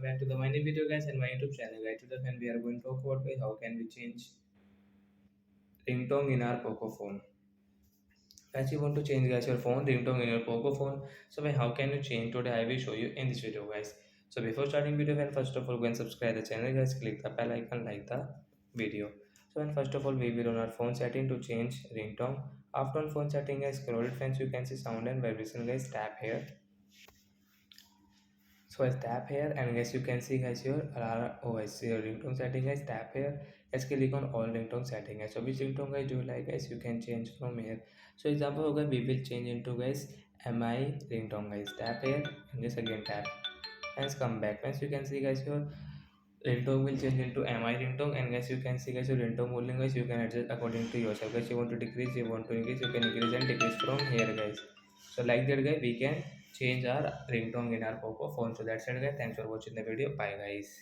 back to the my new video guys and my YouTube channel. Right today when we are going to talk about guys, how can we change ringtone in our Poco phone. As you want to change guys your phone ringtone in your Poco phone. So how can you change today? I will show you in this video guys. So before starting video, when first of all go and subscribe the channel guys, click the bell icon, like the video. So when first of all we will on our phone setting to change ringtone. After on phone setting guys, scroll it friends, you can see sound and vibration guys, tap here. So I tap here and guys you can see guys your I see your ringtone setting guys, tap here. Let's click on all ringtone setting guys. So which ringtone guys do you like guys, you can change from here. So example okay, we will change into guys mi ringtone guys, tap here and just again tap and come back. Once you can see guys your ringtone will change into mi ringtone, and guys you can see guys your ringtone volume guys, you can adjust according to yourself guys. You want to decrease, you want to increase, you can increase and decrease from here guys. So like that guys we can change our ringtone in our Poco phone. So that's it guys, thanks for watching the video, bye guys.